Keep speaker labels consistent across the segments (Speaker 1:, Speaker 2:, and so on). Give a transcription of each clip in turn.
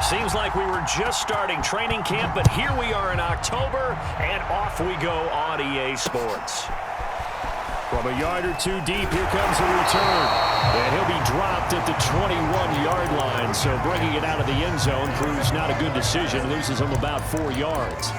Speaker 1: Seems like we were just starting training camp, but here we are in October, and off we go on EA Sports. From a yard or two deep, here comes a return. And he'll be dropped at the 21-yard line, so bringing it out of the end zone proves not a good decision. Loses him about 4 yards.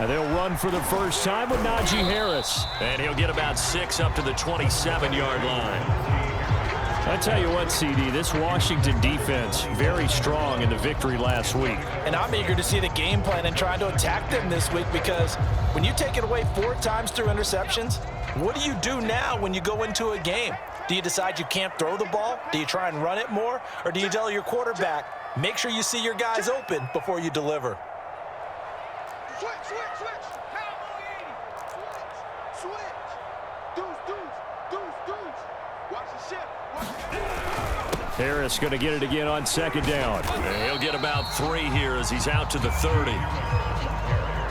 Speaker 1: And they'll run for the first time with Najee Harris. And he'll get about 6 up to the 27-yard line. I tell you what, CD, this Washington defense, very strong in the victory last week.
Speaker 2: And I'm eager to see the game plan and try to attack them this week, because when you take it away 4 times through interceptions, what do you do now when you go into a game? Do you decide you can't throw the ball? Do you try and run it more? Or do you tell your quarterback, make sure you see your guys open before you deliver?
Speaker 3: Switch. Cowboy 80. Switch. Deuce. Watch the shift.
Speaker 1: Harris going to get it again on second down. And he'll get about 3 here as he's out to the 30.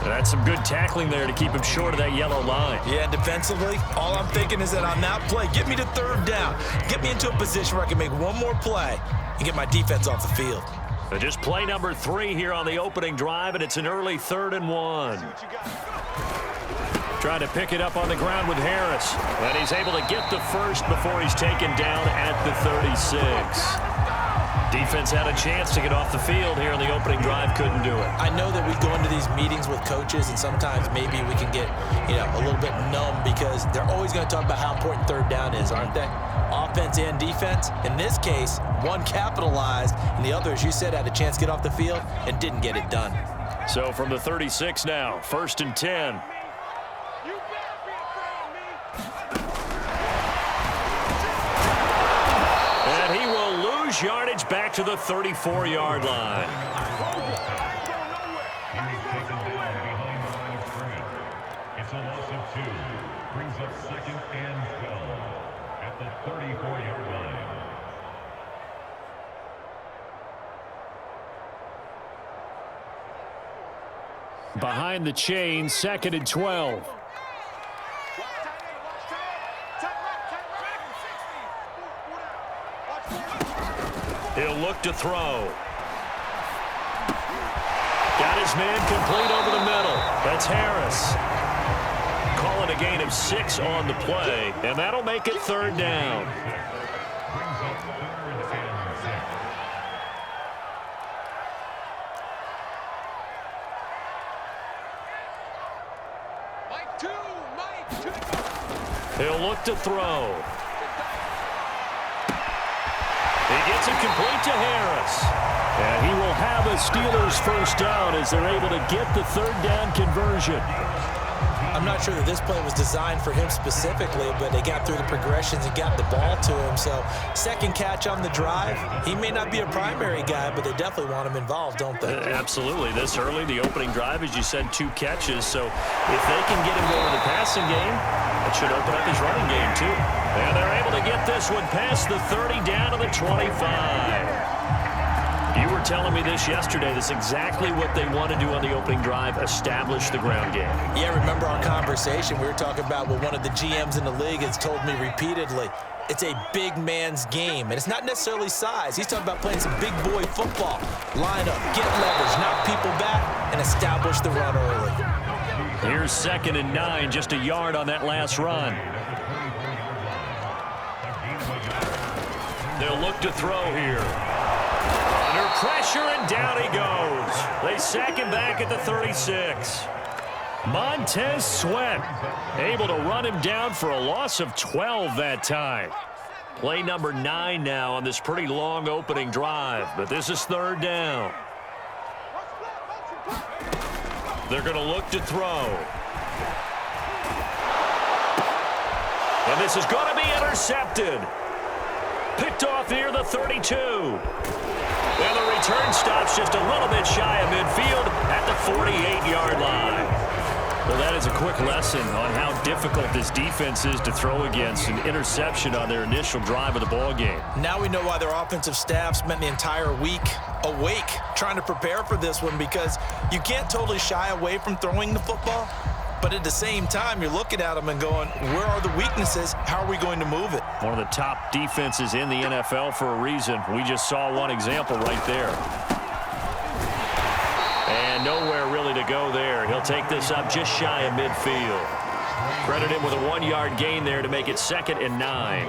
Speaker 1: That's some good tackling there to keep him short of that yellow line.
Speaker 2: Yeah, defensively, all I'm thinking is that on that play, get me to third down. Get me into a position where I can make one more play and get my defense off the field.
Speaker 1: So just play number 3 here on the opening drive, and it's an early 3rd and 1. Trying to pick it up on the ground with Harris. And he's able to get the first before he's taken down at the 36. Defense had a chance to get off the field here on the opening drive, couldn't do it.
Speaker 2: I know that we go into these meetings with coaches, and sometimes maybe we can get, a little bit numb, because they're always going to talk about how important third down is, aren't they? Offense and defense. In this case, one capitalized, and the other, as you said, had a chance to get off the field and didn't get it done.
Speaker 1: So from the 36 now, 1st and 10. And he will lose yardage back to the 34-yard line.
Speaker 4: It's a loss of 2. Brings up 2nd and 12 at the 34-yard line.
Speaker 1: Behind the chain, 2nd and 12. He'll look to throw. Got his man complete over the middle. That's Harris. Calling a gain of 6 on the play, and that'll make it 3rd down. He'll look to throw. He gets it complete to Harris. And he will have a Steelers first down as they're able to get the 3rd down conversion.
Speaker 2: I'm not sure that this play was designed for him specifically, but they got through the progressions and got the ball to him. So 2nd catch on the drive. He may not be a primary guy, but they definitely want him involved, don't they?
Speaker 1: Absolutely. This early, the opening drive, as you said, 2 catches. So if they can get him going in the passing game, it should open up his running game too. And they're able to get this one past the 30 down to the 25. You were telling me this yesterday. That's exactly what they want to do on the opening drive, establish the ground game.
Speaker 2: Yeah, remember our conversation. We were talking about what one of the GMs in the league has told me repeatedly. It's a big man's game, and it's not necessarily size. He's talking about playing some big boy football. Line up, get leverage, knock people back, and establish the run early.
Speaker 1: Here's 2nd and 9, just a yard on that last run. They'll look to throw here. Under pressure, and down he goes. They sack him back at the 36. Montez Sweat able to run him down for a loss of 12 that time. Play number 9 now on this pretty long opening drive, but this is 3rd down. They're going to look to throw. And this is going to be intercepted. Picked off near the 32. And the return stops just a little bit shy of midfield at the 48-yard line. Well, that is a quick lesson on how difficult this defense is to throw against. An interception on their initial drive of the ball game.
Speaker 2: Now we know why their offensive staff spent the entire week awake trying to prepare for this one, because you can't totally shy away from throwing the football, but at the same time, you're looking at them and going, where are the weaknesses? How are we going to move it?
Speaker 1: One of the top defenses in the NFL for a reason. We just saw one example right there. And nowhere really to go there. He'll take this up just shy of midfield. Credit him with a 1-yard gain there to make it 2nd and 9.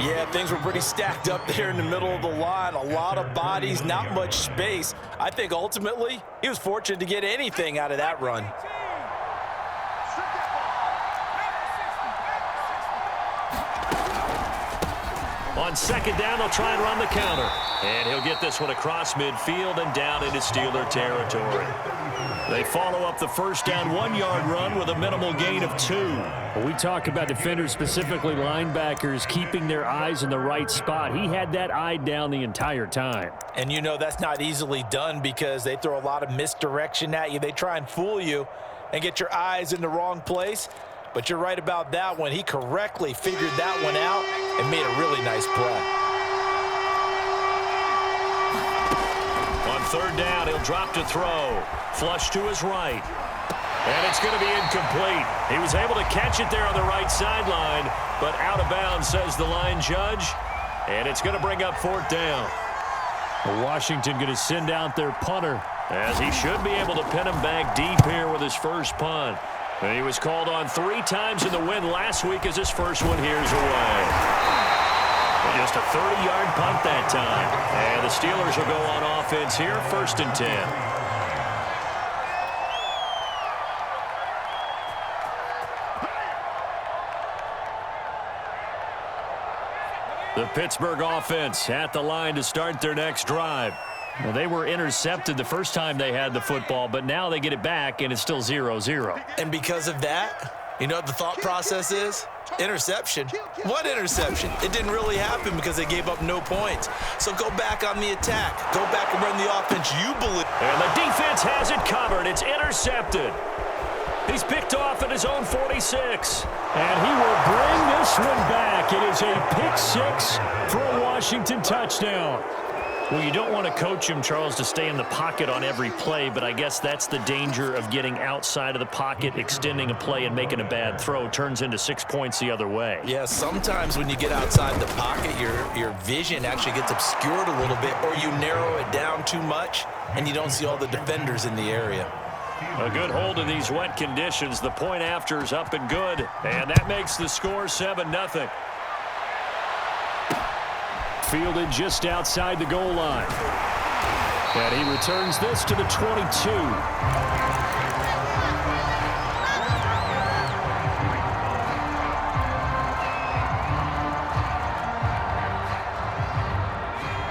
Speaker 2: Yeah, things were pretty stacked up there in the middle of the line. A lot of bodies, not much space. I think ultimately he was fortunate to get anything out of that run.
Speaker 1: On 2nd down, they'll try and run the counter. And he'll get this one across midfield and down into Steeler territory. They follow up the first down 1-yard run with a minimal gain of 2.
Speaker 5: Well, we talk about defenders, specifically linebackers, keeping their eyes in the right spot. He had that eye down the entire time.
Speaker 2: And you know that's not easily done because they throw a lot of misdirection at you. They try and fool you and get your eyes in the wrong place. But you're right about that one. He correctly figured that one out and made a really nice play.
Speaker 1: On 3rd down, he'll drop to throw. Flush to his right. And it's going to be incomplete. He was able to catch it there on the right sideline, but out of bounds, says the line judge. And it's going to bring up 4th down.
Speaker 5: Washington going to send out their punter,
Speaker 1: as he should be able to pin him back deep here with his first punt. And he was called on 3 times in the win last week as his first one here's away. And just a 30-yard punt that time. And the Steelers will go on offense here, 1st and 10. The Pittsburgh offense at the line to start their next drive. Well, they were intercepted the first time they had the football, but now they get it back, and it's still 0-0.
Speaker 2: And because of that, you know what the thought process is? Interception. What interception? It didn't really happen because they gave up no points. So go back on the attack. Go back and run the offense you believe.
Speaker 1: And the defense has it covered. It's intercepted. He's picked off at his own 46.
Speaker 5: and he will bring this one back. It is a pick 6 for a Washington touchdown.
Speaker 1: Well, you don't want to coach him, Charles, to stay in the pocket on every play, but I guess that's the danger of getting outside of the pocket, extending a play, and making a bad throw. Turns into 6 points the other way.
Speaker 2: Yeah, sometimes when you get outside the pocket, your vision actually gets obscured a little bit, or you narrow it down too much, and you don't see all the defenders in the area.
Speaker 1: A good hold in these wet conditions. The point after is up and good, and that makes the score 7-0.
Speaker 5: Fielded just outside the goal line. And he returns this to the 22.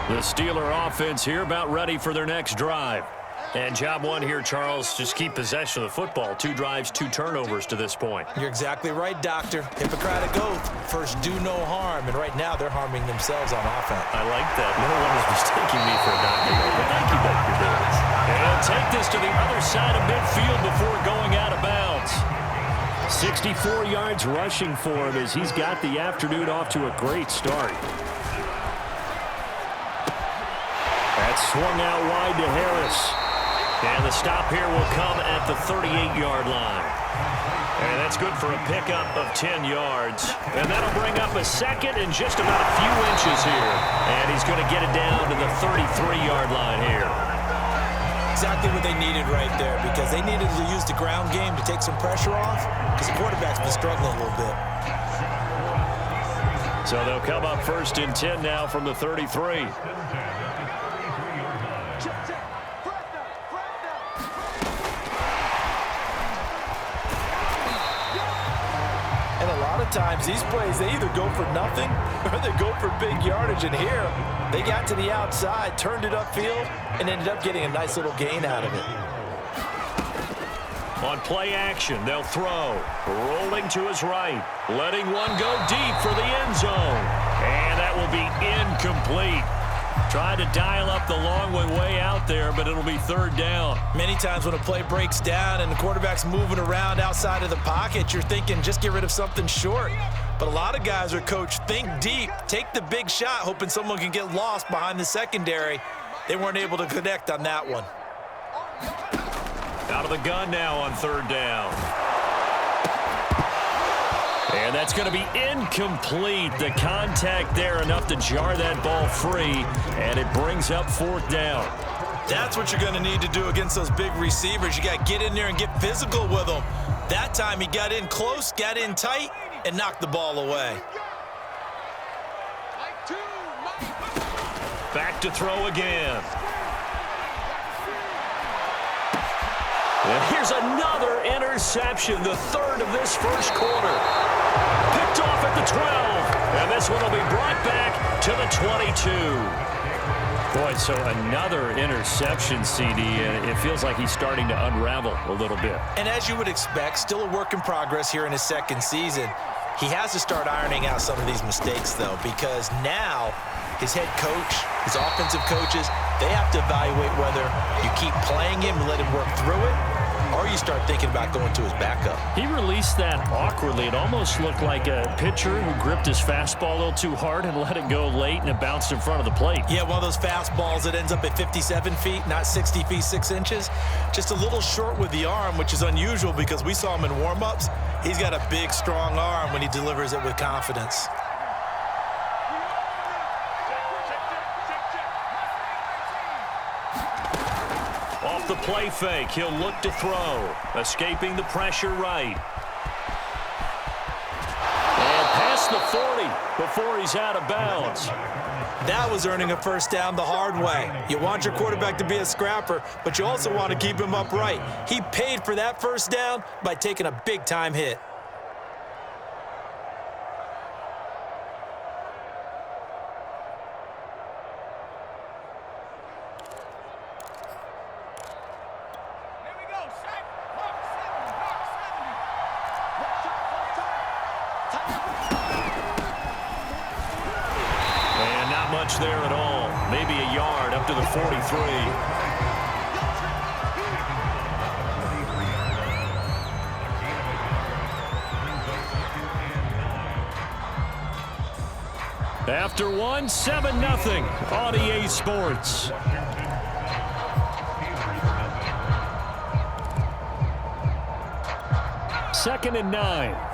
Speaker 1: The Steeler offense here about ready for their next drive. And job one here, Charles, just keep possession of the football. 2 drives, 2 turnovers to this point.
Speaker 2: You're exactly right, Doctor. Hippocratic oath. First, do no harm. And right now, they're harming themselves on offense.
Speaker 1: I like that. No one is mistaking me for a doctor. Thank you, Dr. Davis. And he'll take this to the other side of midfield before going out of bounds.
Speaker 5: 64 yards rushing for him as he's got the afternoon off to a great start.
Speaker 1: That's swung out wide to Harris. And the stop here will come at the 38-yard line. And that's good for a pickup of 10 yards. And that'll bring up a second and just about a few inches here. And he's going to get it down to the 33-yard line here.
Speaker 2: Exactly what they needed right there, because they needed to use the ground game to take some pressure off, because the quarterback's been struggling a little bit.
Speaker 1: So they'll come up 1st and 10 now from the 33.
Speaker 2: Times these plays, they either go for nothing or they go for big yardage, and here they got to the outside, turned it upfield, and ended up getting a nice little gain out of it.
Speaker 1: On play action, they'll throw. Rolling to his right. Letting one go deep for the end zone. And that will be incomplete. Tried to dial up the long way out there, but it'll be third down.
Speaker 2: Many times when a play breaks down and the quarterback's moving around outside of the pocket, you're thinking just get rid of something short. But a lot of guys are coached, think deep, take the big shot, hoping someone can get lost behind the secondary. They weren't able to connect on that one.
Speaker 1: Out of the gun now on third down. And that's going to be incomplete. The contact there enough to jar that ball free, and it brings up fourth down.
Speaker 2: That's what you're going to need to do against those big receivers. You got to get in there and get physical with them. That time he got in close, got in tight, and knocked the ball away.
Speaker 1: Back to throw again. And here's another interception, the third of this first quarter. Picked off at the 12, and this one will be brought back to the 22. Boy, so another interception, CD, and it feels like he's starting to unravel a little bit.
Speaker 2: And as you would expect, still a work in progress here in his second season. He has to start ironing out some of these mistakes, though, because now his head coach, his offensive coaches, they have to evaluate whether you keep playing him and let him work through it, or you start thinking about going to his backup.
Speaker 5: He released that awkwardly. It almost looked like a pitcher who gripped his fastball a little too hard and let it go late, and it bounced in front of the plate.
Speaker 2: Yeah, one of those fastballs that ends up at 57 feet, not 60 feet, 6 inches. Just a little short with the arm, which is unusual because we saw him in warm-ups. He's got a big, strong arm when he delivers it with confidence.
Speaker 1: Off the play fake, he'll look to throw. Escaping the pressure right. And past the 40 before he's out of bounds.
Speaker 2: That was earning a first down the hard way. You want your quarterback to be a scrapper, but you also want to keep him upright. He paid for that first down by taking a big-time hit.
Speaker 1: There at all. Maybe a yard up to the 43. After one, 7-0 on EA Sports. Second and 9.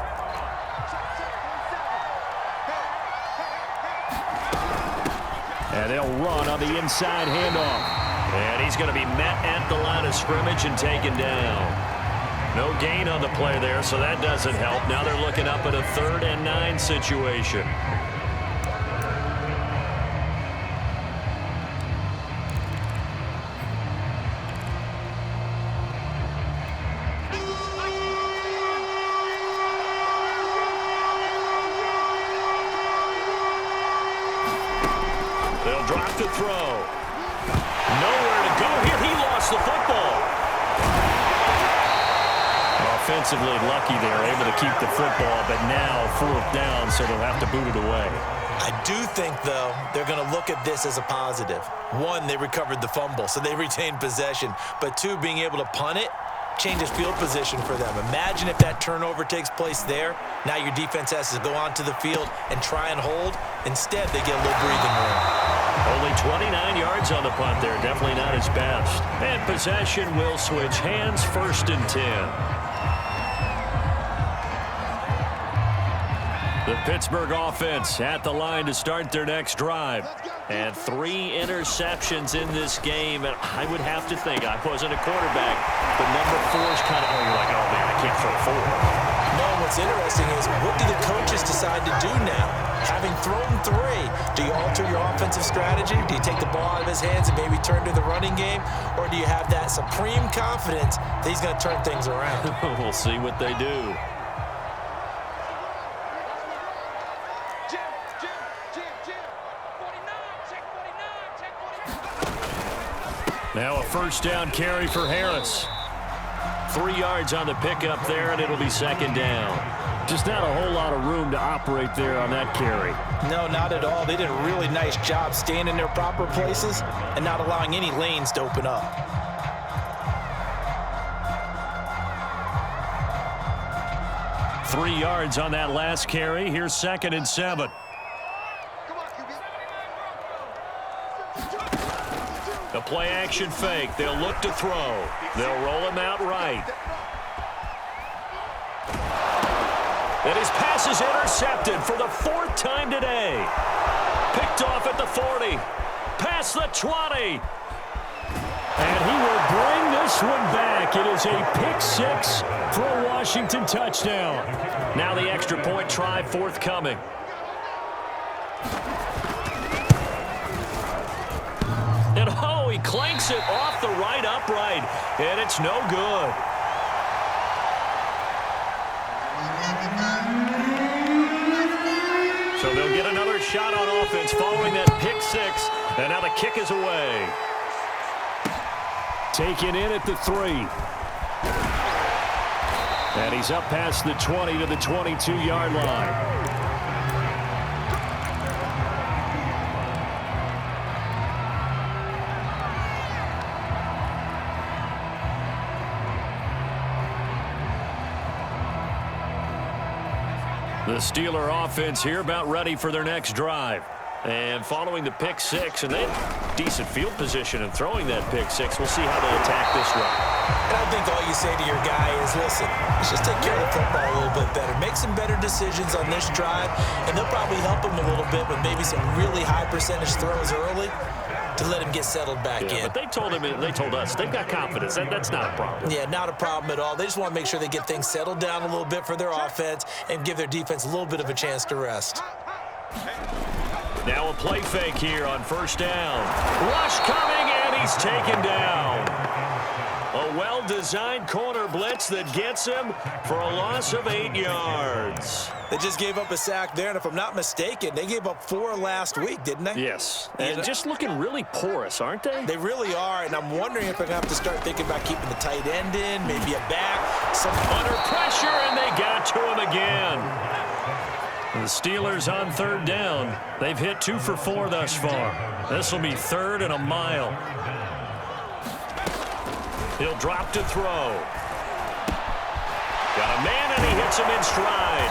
Speaker 1: And they'll run on the inside handoff. And he's going to be met at the line of scrimmage and taken down. No gain on the play there, so that doesn't help. Now they're looking up at a 3rd and 9 situation. They'll drop to throw. Nowhere to go here. He lost the football. Offensively lucky there, able to keep the football, but now 4th down, so they'll have to boot it away.
Speaker 2: I do think, though, they're going to look at this as a positive. One, they recovered the fumble, so they retained possession. But two, being able to punt it changes field position for them. Imagine if that turnover takes place there. Now your defense has to go onto the field and try and hold. Instead, they get a little breathing room.
Speaker 1: Only 29 yards on the punt there. Definitely not his best. And possession will switch hands, 1st and 10. The Pittsburgh offense at the line to start their next drive. And 3 interceptions in this game. And I would have to think, I wasn't a quarterback, but number 4 is kind of, you're like, oh, man, I can't throw 4.
Speaker 2: No, what's interesting is what do the coaches decide to do now? Having thrown 3, do you alter your offensive strategy? Do you take the ball out of his hands and maybe turn to the running game? Or do you have that supreme confidence that he's going to turn things around?
Speaker 1: We'll see what they do. Now a 1st down carry for Harris. 3 yards on the pickup there, and it'll be 2nd down.
Speaker 5: Just not a whole lot of room to operate there on that carry.
Speaker 2: No, not at all. They did a really nice job staying in their proper places and not allowing any lanes to open up.
Speaker 1: Three yards on that last carry. Here's 2nd and 7.
Speaker 3: Come on, QB.
Speaker 1: The play action fake. They'll look to throw. They'll roll him out right. And his pass is intercepted for the 4th time today. Picked off at the 40. Past the 20.
Speaker 5: And he will bring this one back. It is a pick 6 for a Washington touchdown.
Speaker 1: Now the extra point try forthcoming. And oh, he clanks it off the right upright. And it's no good. So they'll get another shot on offense following that pick 6. And now the kick is away.
Speaker 5: Taken in at the 3. And he's up past the 20 to the 22-yard line.
Speaker 1: The Steeler offense here about ready for their next drive. And following the pick 6, and they have decent field position in throwing that pick 6. We'll see how they attack this drive.
Speaker 2: And I think all you say to your guy is, listen, let's just take care of the football a little bit better. Make some better decisions on this drive, and they'll probably help him a little bit with maybe some really high percentage throws early to let him get settled back in.
Speaker 1: But they told us they've got confidence. That's not a problem.
Speaker 2: Yeah, not a problem at all. They just want to make sure they get things settled down a little bit for their offense and give their defense a little bit of a chance to rest.
Speaker 1: Now a play fake here on 1st down. Rush coming, and he's taken down. A well-designed corner blitz that gets him for a loss of 8 yards.
Speaker 2: They just gave up a sack there, and if I'm not mistaken, they gave up 4 last week, didn't they?
Speaker 1: Yes, and just looking really porous, aren't they?
Speaker 2: They really are, and I'm wondering if they're going to have to start thinking about keeping the tight end in, maybe a back.
Speaker 1: Under pressure, and they got to him again. The Steelers on 3rd down. They've hit 2 for 4 thus far. This will be 3rd and a mile. He'll drop to throw. Got a man, and he hits him in stride.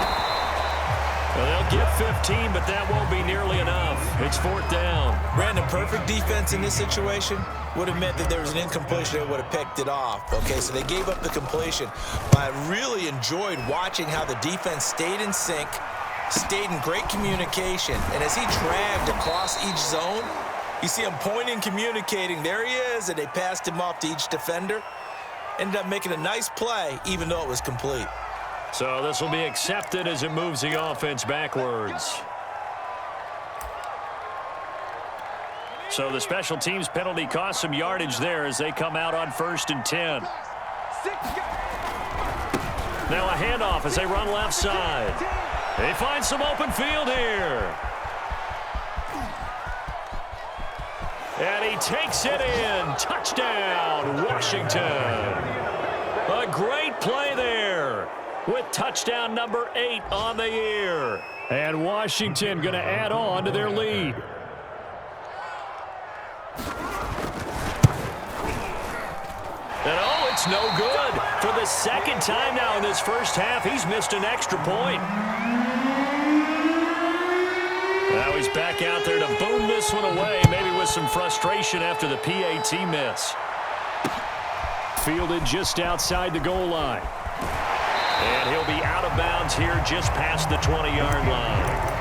Speaker 1: Well, they'll get 15, but that won't be nearly enough. It's 4th down.
Speaker 2: Brandon, perfect defense in this situation would have meant that there was an incompletion that would have picked it off. Okay, so they gave up the completion. But I really enjoyed watching how the defense stayed in sync, stayed in great communication, and as he dragged across each zone, you see him pointing, communicating. There he is, and they passed him off to each defender. Ended up making a nice play, even though it was complete.
Speaker 1: So this will be accepted as it moves the offense backwards. So the special teams penalty cost some yardage there as they come out on 1st and 10. Now a handoff as they run left side. They find some open field here. And he takes it in. Touchdown, Washington. A great play there with touchdown number 8 on the year.
Speaker 5: And Washington going to add on to their lead.
Speaker 1: And oh, it's no good. For the 2nd time now in this first half, he's missed an extra point. Now he's back out there to boom this one away, maybe with some frustration after the PAT miss.
Speaker 5: Fielded just outside the goal line.
Speaker 1: And he'll be out of bounds here just past the 20-yard line.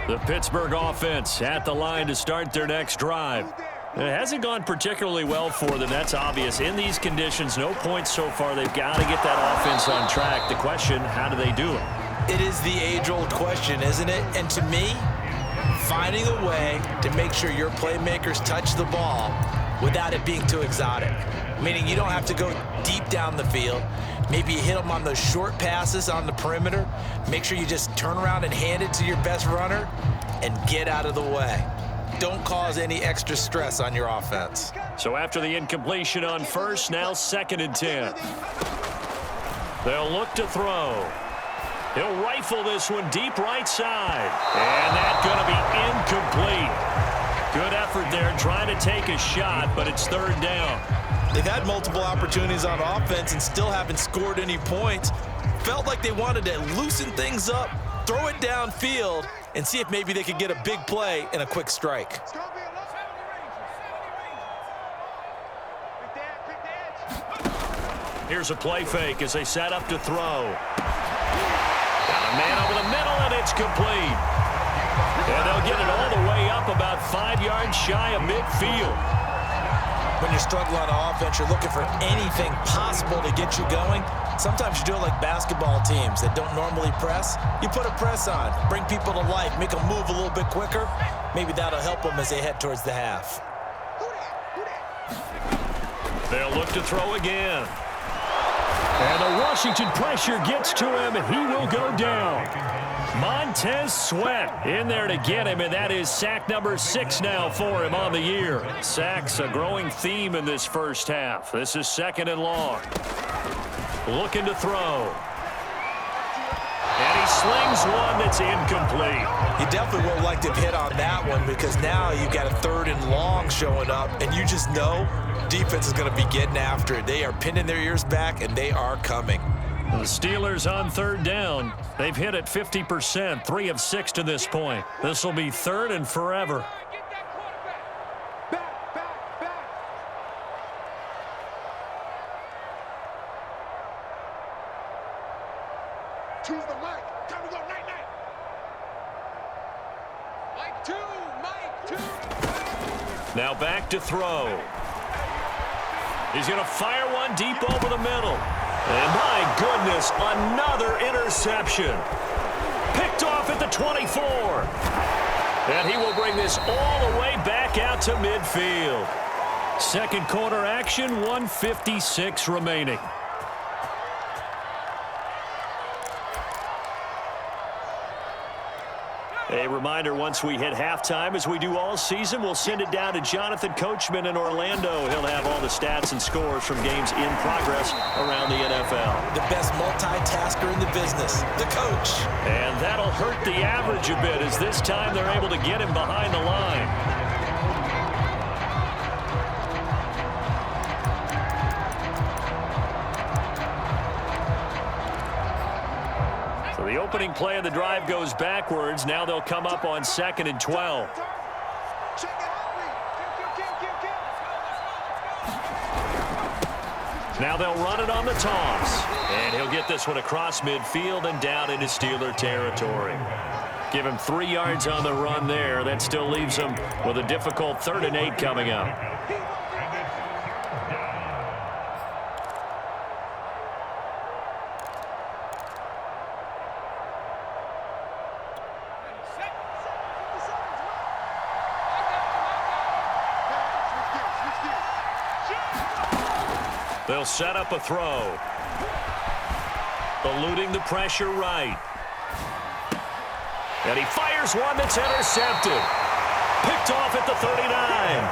Speaker 1: The Pittsburgh offense at the line to start their next drive. It hasn't gone particularly well for them. That's obvious. In these conditions, no points so far. They've got to get that offense on track. The question, how do they do it?
Speaker 2: It is the age-old question, isn't it? And to me, finding a way to make sure your playmakers touch the ball without it being too exotic. Meaning you don't have to go deep down the field. Maybe you hit them on those short passes on the perimeter. Make sure you just turn around and hand it to your best runner and get out of the way. Don't cause any extra stress on your offense.
Speaker 1: So after the incompletion on first, now 2nd and 10. They'll look to throw. He'll rifle this one deep right side. And that's going to be incomplete. Good effort there trying to take a shot, but it's 3rd down.
Speaker 2: They've had multiple opportunities on offense and still haven't scored any points. Felt like they wanted to loosen things up, throw it downfield, and see if maybe they could get a big play and a quick strike.
Speaker 1: Here's a play fake as they set up to throw. Got a man over the middle, and it's complete. And they'll get it all the way up about 5 yards shy of midfield.
Speaker 2: When you're struggling on offense, you're looking for anything possible to get you going. Sometimes you do it like basketball teams that don't normally press. You put a press on, bring people to life, make them move a little bit quicker. Maybe that'll help them as they head towards the half.
Speaker 1: They'll look to throw again. And the Washington pressure gets to him, and he will go down. Montez Sweat in there to get him, and that is sack number 6 now for him on the year. Sacks a growing theme in this first half. This is 2nd and long. Looking to throw. And he slings one that's incomplete.
Speaker 2: You definitely would like to have hit on that one because now you've got a 3rd and long showing up, and you just know defense is going to be getting after it. They are pinning their ears back, and they are coming.
Speaker 1: The Steelers on 3rd down. They've hit it 50%, 3 of 6 to this point. This will be 3rd and forever.
Speaker 3: Choose the mic. Time to go night-night. Mike 2, Mike 2.
Speaker 1: Now back to throw. He's going to fire one deep over the middle. And my goodness, another interception. Picked off at the 24. And he will bring this all the way back out to midfield. 2nd quarter action, 1:56 remaining. A reminder, once we hit halftime, as we do all season, we'll send it down to Jonathan Coachman in Orlando. He'll have all the stats and scores from games in progress around the NFL.
Speaker 2: The best multitasker in the business, the coach.
Speaker 1: And that'll hurt the average a bit, as this time they're able to get him behind the line. The opening play of the drive goes backwards. Now they'll come up on 2nd and 12. Now they'll run it on the toss. And he'll get this one across midfield and down into Steeler territory. Give him 3 yards on the run there. That still leaves him with a difficult 3rd and 8 coming up. They'll set up a throw. Eluding the pressure right. And he fires one that's intercepted. Picked off at the 39.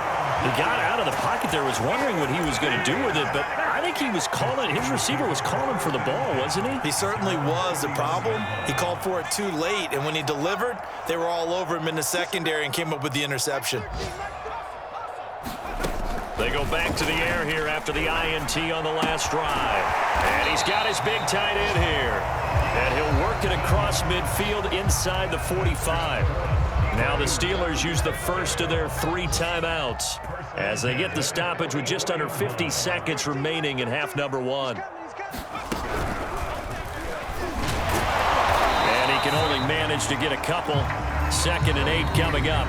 Speaker 1: He got out of the pocket there, was wondering what he was going to do with it, but I think he was calling, his receiver was calling for the ball, wasn't he?
Speaker 2: He certainly was. The problem, he called for it too late, and when he delivered, they were all over him in the secondary and came up with the interception.
Speaker 1: They go back to the air here after the INT on the last drive. And he's got his big tight end here. And he'll work it across midfield inside the 45. Now the Steelers use the first of their 3 timeouts as they get the stoppage with just under 50 seconds remaining in half number 1. And he can only manage to get a couple. 2nd and 8 coming up.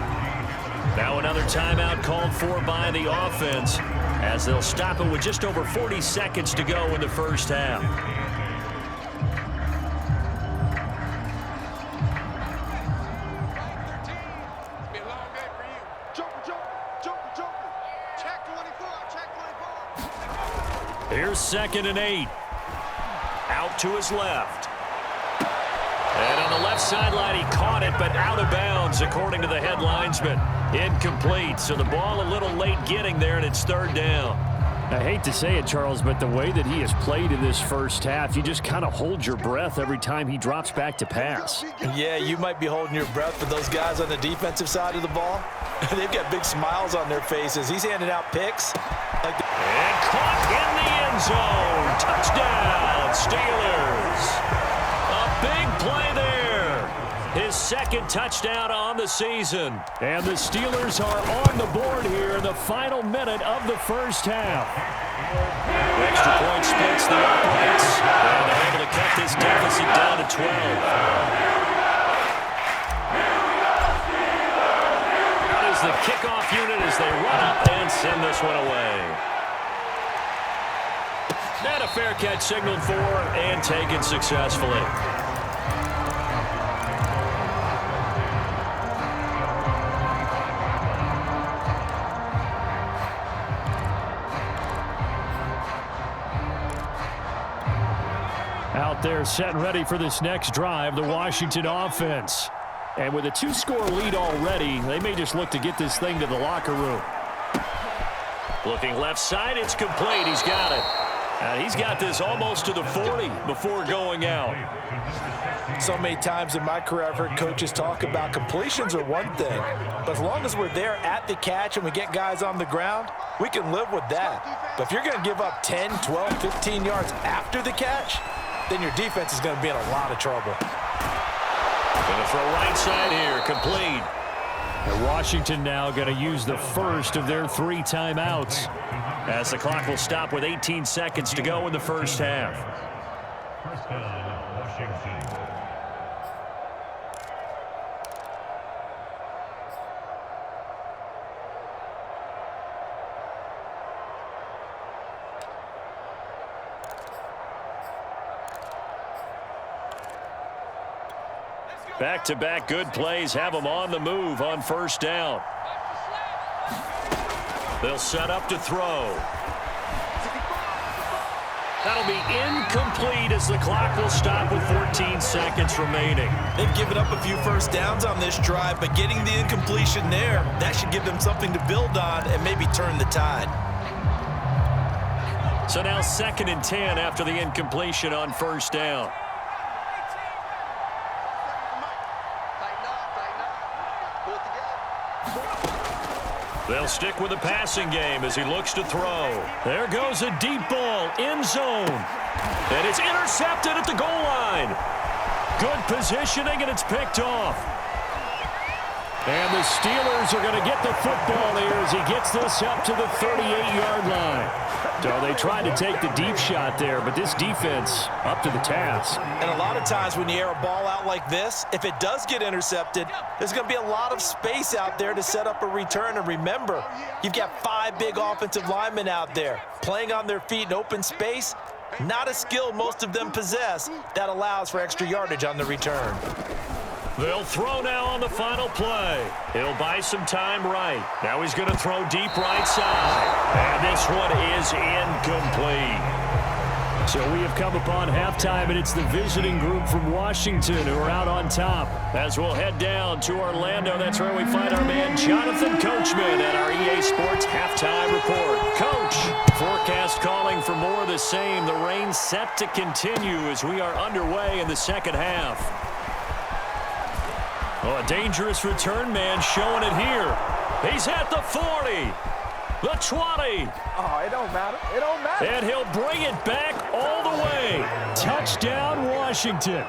Speaker 1: Now another timeout called for by the offense as they'll stop it with just over 40 seconds to go in the first half. Here's 2nd and 8. up to his left. And on the left sideline, he caught it, but out of bounds, according to the head linesman. Incomplete, so the ball a little late getting there, and it's third down.
Speaker 5: I hate to say it, Charles, but the way that he has played in this first half, you just kind of hold your breath every time he drops back to pass.
Speaker 2: Yeah, you might be holding your breath for those guys on the defensive side of the ball. They've got big smiles on their faces. He's handing out picks.
Speaker 1: And caught in the end zone. Touchdown, Steelers. A big play there. His second touchdown on the season.
Speaker 5: And the Steelers are on the board here in the final minute of the first half.
Speaker 1: Extra point splits the uprights. And they're able to cut this deficit down to 12. Out is the kickoff unit as they run up and send this one away. And a fair catch signaled for and taken successfully.
Speaker 5: Out there set and ready for this next drive, the Washington offense. And with a 2-score lead already, they may just look to get this thing to the locker room.
Speaker 1: Looking left side, it's complete. He's got it. And he's got this almost to the 40 before going out.
Speaker 2: So many times in my career, I've heard coaches talk about completions are one thing. But as long as we're there at the catch and we get guys on the ground, we can live with that. But if you're going to give up 10, 12, 15 yards after the catch, then your defense is going to be in a lot of trouble.
Speaker 1: Going to throw right side here, complete.
Speaker 5: And Washington now going to use the first of their 3 timeouts,
Speaker 1: as the clock will stop with 18 seconds to go in the first half.
Speaker 4: First down, Washington.
Speaker 1: Back-to-back good plays have them on the move on first down. They'll set up to throw. That'll be incomplete as the clock will stop with 14 seconds remaining.
Speaker 2: They've given up a few first downs on this drive, but getting the incompletion there, that should give them something to build on and maybe turn the tide.
Speaker 1: So now 2nd and 10 after the incompletion on first down. They'll stick with the passing game as he looks to throw. There goes a deep ball, end zone. And it's intercepted at the goal line. Good positioning, and it's picked off. And the Steelers are going to get the football here as he gets this up to the 38-yard line. So they tried to take the deep shot there, but this defense up to the task.
Speaker 2: And a lot of times when you air a ball out like this, if it does get intercepted, there's going to be a lot of space out there to set up a return. And remember, you've got 5 big offensive linemen out there playing on their feet in open space. Not a skill most of them possess that allows for extra yardage on the return.
Speaker 1: They'll throw now on the final play. He'll buy some time right. Now he's going to throw deep right side. And this one is incomplete.
Speaker 5: So we have come upon halftime, and it's the visiting group from Washington who are out on top.
Speaker 1: As we'll head down to Orlando, that's where we find our man Jonathan Coachman at our EA Sports Halftime Report. Coach, forecast calling for more of the same. The rain set to continue as we are underway in the second half. Oh, a dangerous return man showing it here. He's at the 40, the 20.
Speaker 3: Oh, it don't matter. It don't matter.
Speaker 1: And he'll bring it back all the way.
Speaker 5: Touchdown, Washington.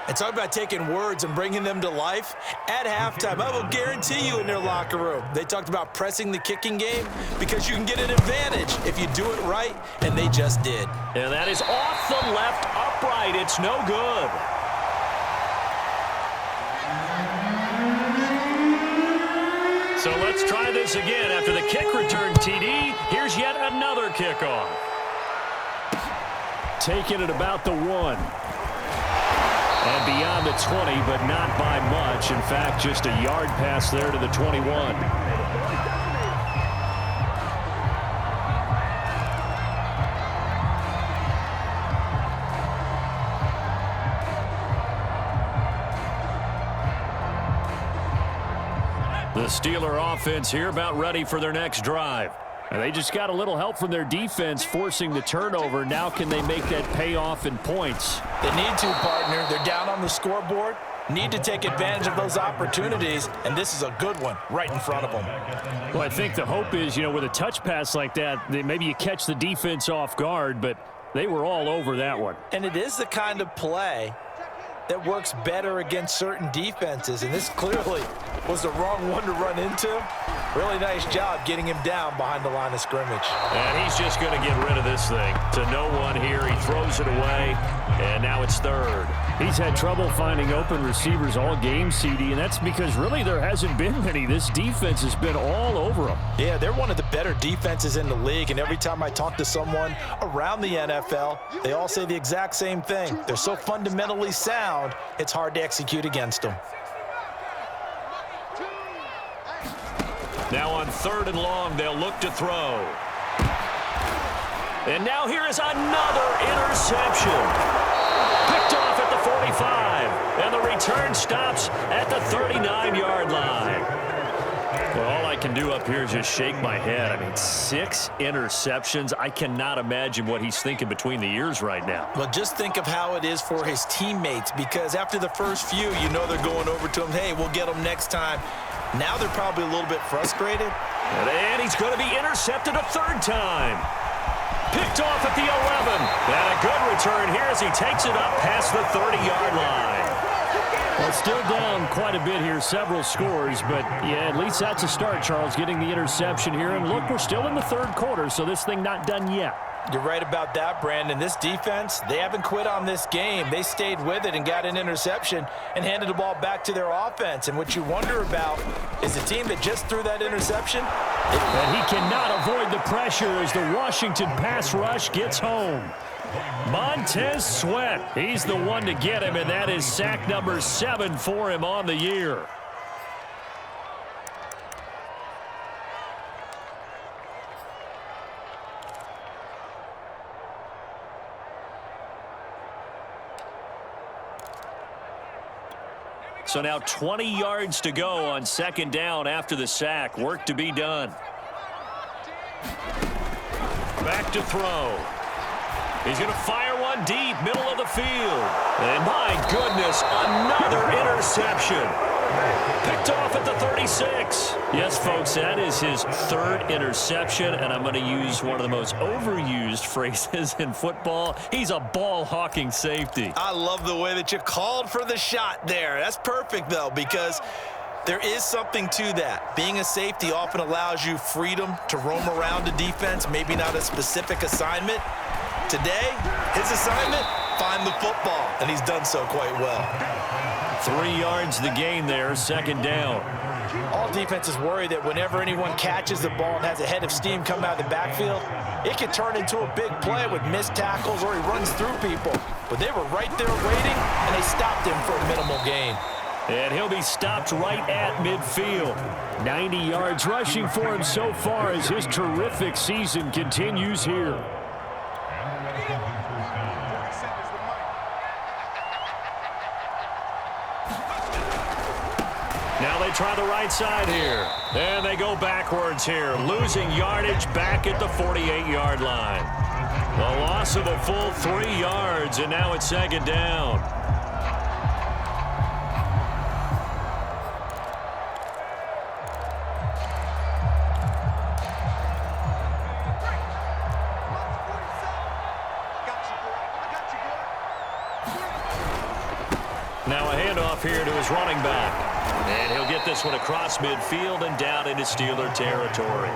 Speaker 2: And talk about taking words and bringing them to life. At halftime, I will guarantee you in their locker room, they talked about pressing the kicking game because you can get an advantage if you do it right, and they just did.
Speaker 1: And that is off the left upright. It's no good. So let's try this again. After the kick return TD, here's yet another kickoff.
Speaker 5: Taking it about the 1. And beyond the 20, but not by much. In fact, just a yard pass there to the 21.
Speaker 1: The Steeler offense here about ready for their next drive.
Speaker 5: And they just got a little help from their defense forcing the turnover. Now can they make that pay off in points?
Speaker 2: They need to, partner. They're down on the scoreboard. Need to take advantage of those opportunities, and this is a good one right in front of them.
Speaker 5: Well, I think the hope is, with a touch pass like that, maybe you catch the defense off guard, but they were all over that one.
Speaker 2: And it is the kind of play that works better against certain defenses, and this clearly was the wrong one to run into. Really nice job getting him down behind the line of scrimmage.
Speaker 1: And he's just going to get rid of this thing. To no one here, he throws it away, and now it's third.
Speaker 5: He's had trouble finding open receivers all game, CD, and that's because really there hasn't been many. This defense has been all over them.
Speaker 2: Yeah, they're one of the better defenses in the league, and every time I talk to someone around the NFL, they all say the exact same thing. They're so fundamentally sound, it's hard to execute against them.
Speaker 1: Now on 3rd and long, they'll look to throw. And now here is another interception. Picked off at the 45, and the return stops at the 39-yard line. Well, all I can do up here is just shake my head. I mean, 6 interceptions. I cannot imagine what he's thinking between the ears right now.
Speaker 2: Well, just think of how it is for his teammates, because after the first few, they're going over to him, hey, we'll get them next time. Now they're probably a little bit frustrated.
Speaker 1: And he's going to be intercepted a 3rd time. Picked off at the 11. And a good return here as he takes it up past the 30-yard line.
Speaker 5: Well, still down quite a bit here, several scores, but yeah, at least that's a start, Charles, getting the interception here. And look, we're still in the 3rd quarter, so this thing not done yet.
Speaker 2: You're right about that, Brandon. This defense, they haven't quit on this game. They stayed with it and got an interception and handed the ball back to their offense. And what you wonder about is the team that just threw that interception.
Speaker 5: And he cannot avoid the pressure as the Washington pass rush gets home.
Speaker 1: Montez Sweat, he's the one to get him, and that is sack number 7 for him on the year. So now 20 yards to go on 2nd down after the sack. Work to be done. Back to throw. He's going to fire one deep, middle of the field. And my goodness, another interception. Picked off at the 36. Yes, folks, that is his 3rd interception, and I'm going to use one of the most overused phrases in football. He's a ball-hawking safety.
Speaker 2: I love the way that you called for the shot there. That's perfect, though, because there is something to that. Being a safety often allows you freedom to roam around the defense, maybe not a specific assignment. Today, his assignment, find the football, and he's done so quite well.
Speaker 1: 3 yards the gain there, 2nd down.
Speaker 2: All defenses worry that whenever anyone catches the ball and has a head of steam come out of the backfield, it can turn into a big play with missed tackles or he runs through people. But they were right there waiting, and they stopped him for a minimal gain.
Speaker 1: And he'll be stopped right at midfield.
Speaker 5: 90 yards rushing for him so far as his terrific season continues here.
Speaker 1: Now they try the right side here. And they go backwards here, losing yardage back at the 48-yard line. A loss of a full 3 yards, and now it's 2nd down. Now a handoff here to his running back. And he'll get this one across midfield and down into Steeler territory.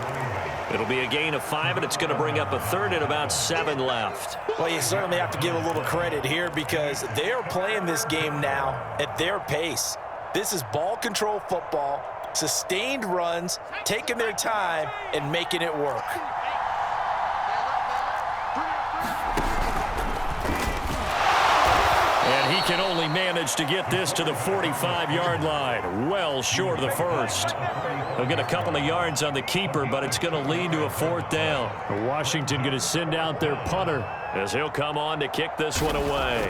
Speaker 1: It'll be a gain of 5, and it's going to bring up a 3rd and about 7 left.
Speaker 2: Well, you certainly have to give a little credit here because they are playing this game now at their pace. This is ball control football, sustained runs, taking their time, and making it work.
Speaker 1: And he can only manage to get this to the 45-yard line, well short of the 1st. He'll get a couple of yards on the keeper, but it's going to lead to a 4th down.
Speaker 5: Washington going to send out their punter
Speaker 1: as he'll come on to kick this one away.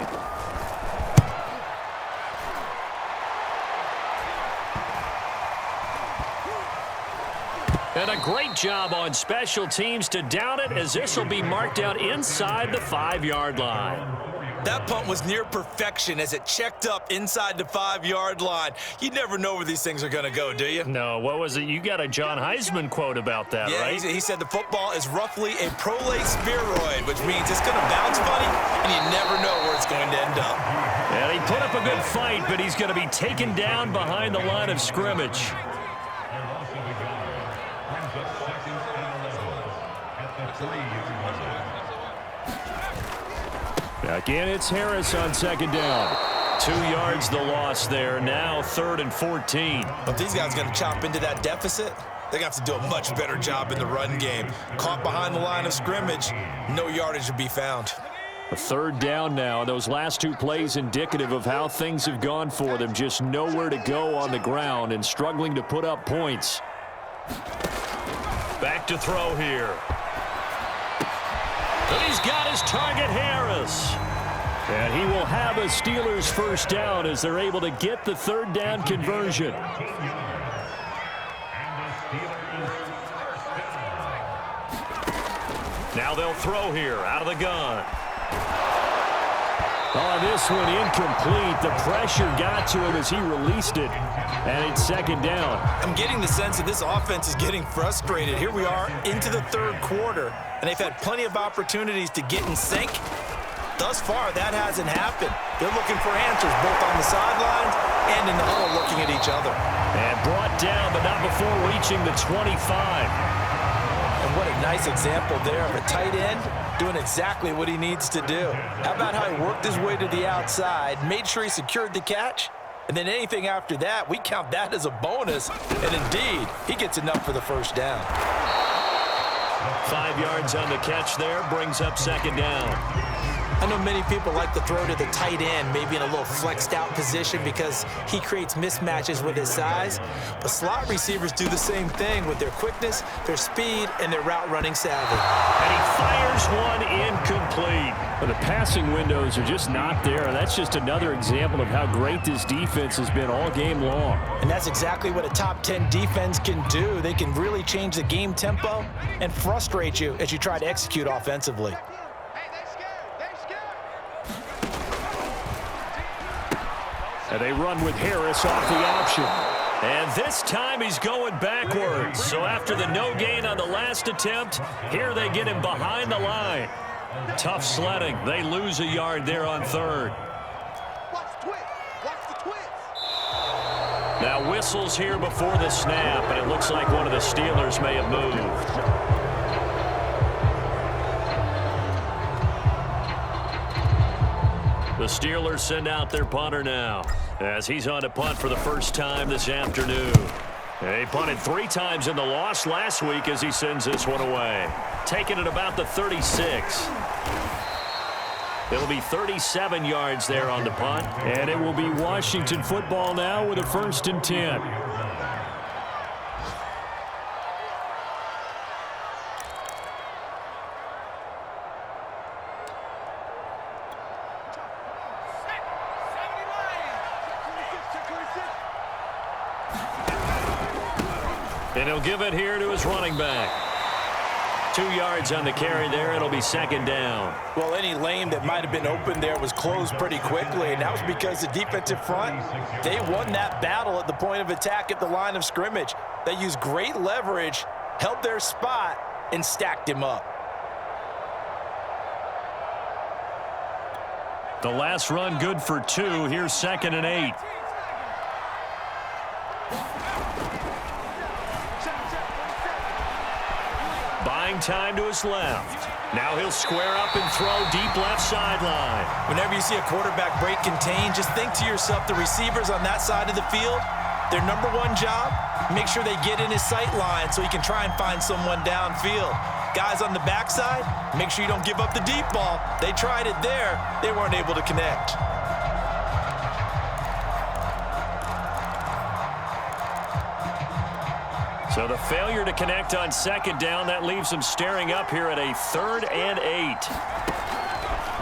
Speaker 1: And a great job on special teams to down it, as this will be marked out inside the 5-yard line.
Speaker 2: That punt was near perfection as it checked up inside the 5-yard line. You never know where these things are going to go, do you?
Speaker 1: No, what was it? You got a John Heisman quote about that, right?
Speaker 2: Yeah, he said the football is roughly a prolate spheroid, which means it's going to bounce funny, and you never know where it's going to end up.
Speaker 1: And he put up a good fight, but he's going to be taken down behind the line of scrimmage. Again, it's Harris on second down. 2 yards the loss there. Now 3rd and 14.
Speaker 2: But these guys are going to chop into that deficit. They're going to have to do a much better job in the run game. Caught behind the line of scrimmage, no yardage to be found.
Speaker 5: A 3rd down now. Those last 2 plays indicative of how things have gone for them. Just nowhere to go on the ground and struggling to put up points.
Speaker 1: Back to throw here. And he's got his target, Harris.
Speaker 5: And he will have a Steelers first down as they're able to get the 3rd down conversion.
Speaker 1: Now they'll throw here out of the gun.
Speaker 5: Oh, this one incomplete. The pressure got to him as he released it. And it's 2nd down.
Speaker 2: I'm getting the sense that this offense is getting frustrated. Here we are into the 3rd quarter, and they've had plenty of opportunities to get in sync. Thus far, that hasn't happened. They're looking for answers both on the sidelines and in the huddle looking at each other.
Speaker 1: And brought down, but not before reaching the 25.
Speaker 2: And what a nice example there of a tight end doing exactly what he needs to do. How about how he worked his way to the outside, made sure he secured the catch, and then anything after that, we count that as a bonus. And indeed, he gets enough for the first down.
Speaker 1: 5 yards on the catch there, brings up 2nd down.
Speaker 2: I know many people like to throw to the tight end, maybe in a little flexed out position because he creates mismatches with his size. But slot receivers do the same thing with their quickness, their speed, and their route running savvy.
Speaker 1: And he fires one incomplete.
Speaker 5: But the passing windows are just not there. That's just another example of how great this defense has been all game long.
Speaker 2: And that's exactly what a top 10 defense can do. They can really change the game tempo and frustrate you as you try to execute offensively.
Speaker 5: And they run with Harris off the option.
Speaker 1: And this time he's going backwards. So after the no gain on the last attempt, here they get him behind the line. Tough sledding. They lose a yard there on 3rd. Now whistles here before the snap, and it looks like one of the Steelers may have moved. The Steelers send out their punter now as he's on to punt for the first time this afternoon. He punted 3 times in the loss last week as he sends this one away. Taking it about the 36. It'll be 37 yards there on the punt.
Speaker 5: And it will be Washington football now with a 1st and 10.
Speaker 1: And he'll give it here to his running back. 2 yards on the carry there. It'll be 2nd down.
Speaker 2: Well, any lane that might have been open there was closed pretty quickly, and that was because the defensive front, they won that battle at the point of attack at the line of scrimmage. They used great leverage, held their spot, and stacked him up.
Speaker 1: The last run good for 2. Here's 2nd and 8. Buying time to his left. Now he'll square up and throw deep left sideline.
Speaker 2: Whenever you see a quarterback break contain, just think to yourself, the receivers on that side of the field, their number one job, make sure they get in his sight line so he can try and find someone downfield. Guys on the backside, make sure you don't give up the deep ball. They tried it there. They weren't able to connect.
Speaker 1: So the failure to connect on 2nd down, that leaves them staring up here at a 3rd and 8.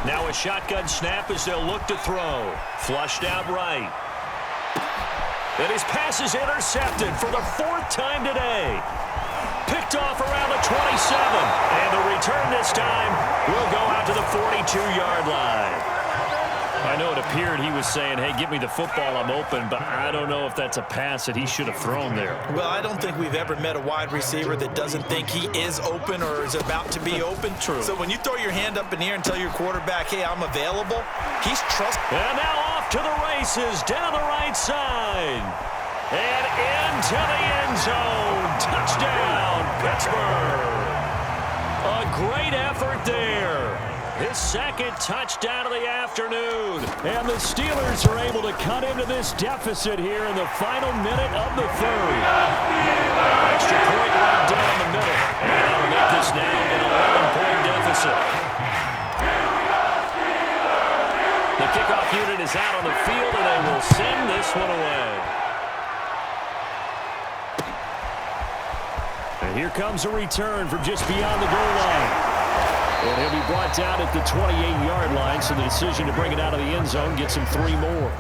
Speaker 1: Now a shotgun snap as they'll look to throw. Flushed out right. And his pass is intercepted for the 4th time today. Picked off around the 27. And the return this time will go out to the 42-yard line. I know it appeared he was saying, hey, give me the football, I'm open, but I don't know if that's a pass that he should have thrown there.
Speaker 2: Well, I don't think we've ever met a wide receiver that doesn't think he is open or is about to be open.
Speaker 1: True.
Speaker 2: So when you throw your hand up in the air and tell your quarterback, hey, I'm available, he's trusting.
Speaker 1: And now off to the races, down the right side. And into the end zone. Touchdown, Pittsburgh. A great effort there. His second touchdown of the afternoon.
Speaker 5: And the Steelers are able to cut into this deficit here in the final minute of the third.
Speaker 1: Extra point right down the middle. And that'll make this now an 11-point deficit. The kickoff unit is out on the field, and they will send this one away.
Speaker 5: And here comes a return from just beyond the goal line. And he'll be brought down at the 28-yard line, so the decision to bring it out of the end zone gets him 3 more.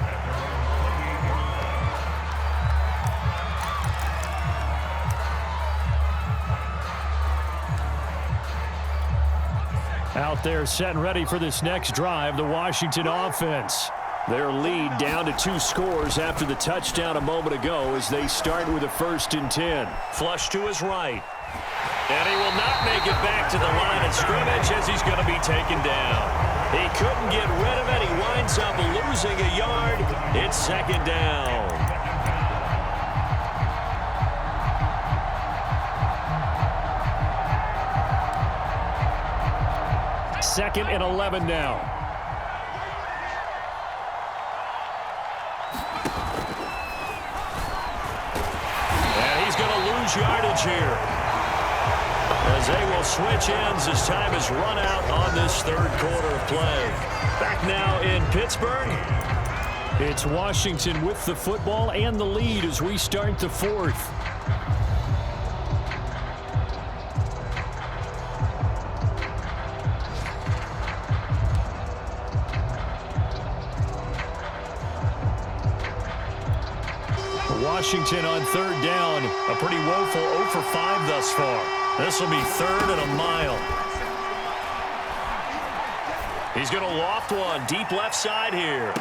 Speaker 5: Out there set and ready for this next drive, the Washington offense. Their lead down to 2 scores after the touchdown a moment ago as they start with a 1st and 10.
Speaker 1: Flush to his right. And he will not make it back to the line of scrimmage as he's going to be taken down. He couldn't get rid of it. He winds up losing a yard. It's 2nd down.
Speaker 5: Second and 11 now.
Speaker 1: And he's going to lose yardage here, as they will switch ends as time is run out on this 3rd quarter of play. Back now in Pittsburgh.
Speaker 5: It's Washington with the football and the lead as we start the 4th. Washington on 3rd down.
Speaker 1: A pretty woeful 0 for 5 thus far. This will be 3rd and a mile. He's going to loft one deep left side here.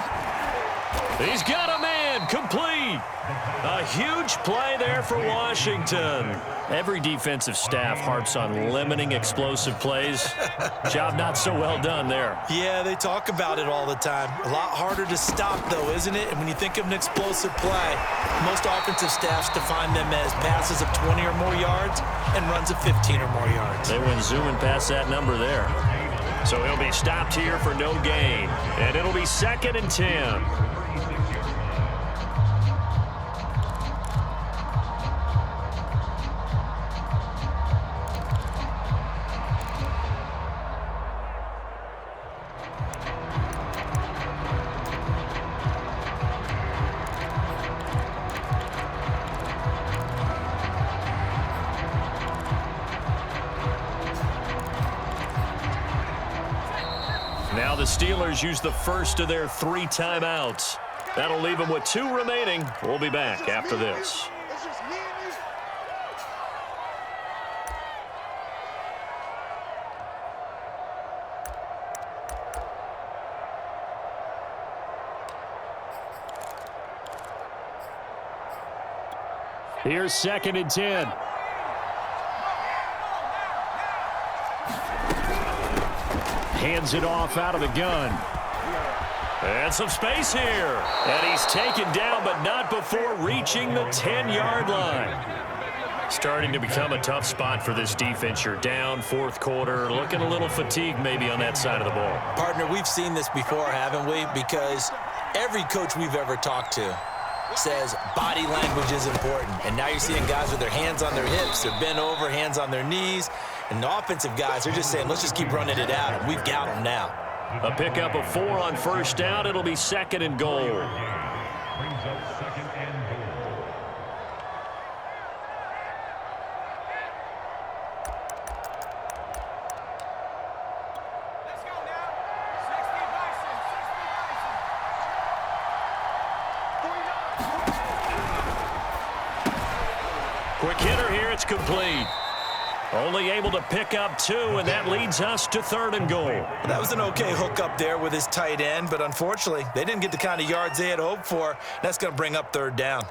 Speaker 1: He's got a man, complete. A huge play there for Washington.
Speaker 5: Every defensive staff harps on limiting explosive plays. Job not so well done there.
Speaker 2: Yeah, they talk about it all the time. A lot harder to stop, though, isn't it? And when you think of an explosive play, most offensive staffs define them as passes of 20 or more yards and runs of 15 or more yards.
Speaker 1: They went zooming past that number there. So he'll be stopped here for no gain. And it'll be 2nd and 10. Now the Steelers use the first of their 3 timeouts. That'll leave them with 2 remaining. We'll be back after this.
Speaker 3: It's just me and you.
Speaker 5: Here's 2nd and 10. Hands it off out of the gun.
Speaker 1: And some space here. And he's taken down, but not before reaching the 10-yard line. Starting to become a tough spot for this defense. You're down 4th quarter, looking a little fatigued maybe on that side of the ball.
Speaker 2: Partner, we've seen this before, haven't we? Because every coach we've ever talked to says body language is important. And now you're seeing guys with their hands on their hips, they're bent over, hands on their knees. And the offensive guys are just saying, let's just keep running it out, and we've got them now.
Speaker 1: A pickup of 4 on 1st down. It'll be 2nd and goal.
Speaker 4: Brings up 2nd and goal.
Speaker 3: Let's go now. 60 Bison. 60 Bison.
Speaker 1: Quick hitter here. It's complete. Only able to pick up 2, and that leads us to 3rd and goal.
Speaker 2: That was an okay hook up there with his tight end, but unfortunately, they didn't get the kind of yards they had hoped for. That's going to bring up 3rd down.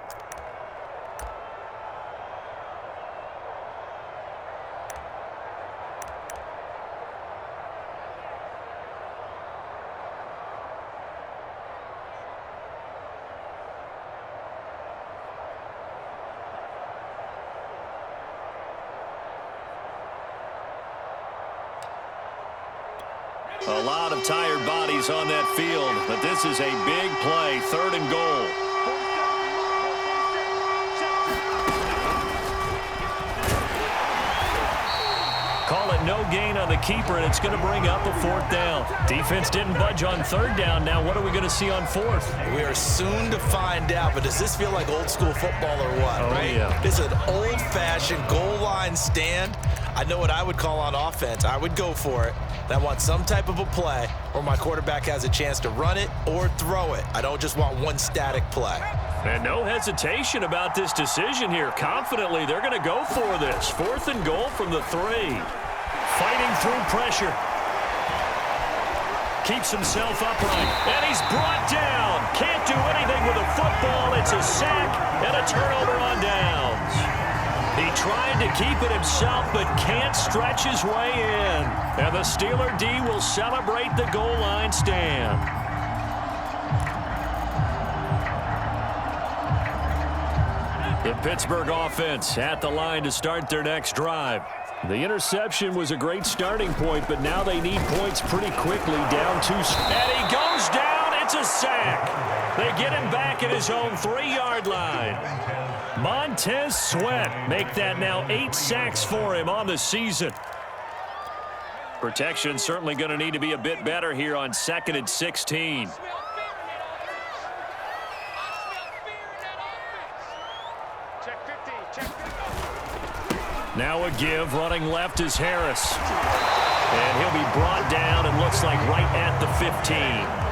Speaker 1: A lot of tired bodies on that field, but this is a big play, 3rd and goal. Call it no gain on the keeper, and it's going to bring up a 4th down. Defense didn't budge on 3rd down. Now what are we going to see on 4th?
Speaker 2: We are soon to find out, but does this feel like old school football or what, right?
Speaker 1: Yeah.
Speaker 2: This is an old-fashioned goal line stand. I know what I would call on offense. I would go for it. And I want some type of a play where my quarterback has a chance to run it or throw it. I don't just want one static play.
Speaker 1: And no hesitation about this decision here. Confidently, they're going to go for this. 4th and goal from the 3. Fighting through pressure. Keeps himself upright. And he's brought down. Can't do anything with a football. It's a sack and a turnover on downs. He tried to keep it himself, but can't stretch his way in. And the Steeler D will celebrate the goal line stand. The Pittsburgh offense at the line to start their next drive. The interception was a great starting point, but now they need points pretty quickly. Down 2. And he goes down. It's a sack. They get him back at his own 3-yard line. Montez Sweat make that now 8 sacks for him on the season. Protection certainly going to need to be a bit better here on 2nd and 16. Now a give, running left is Harris. And he'll be brought down and looks like right at the 15.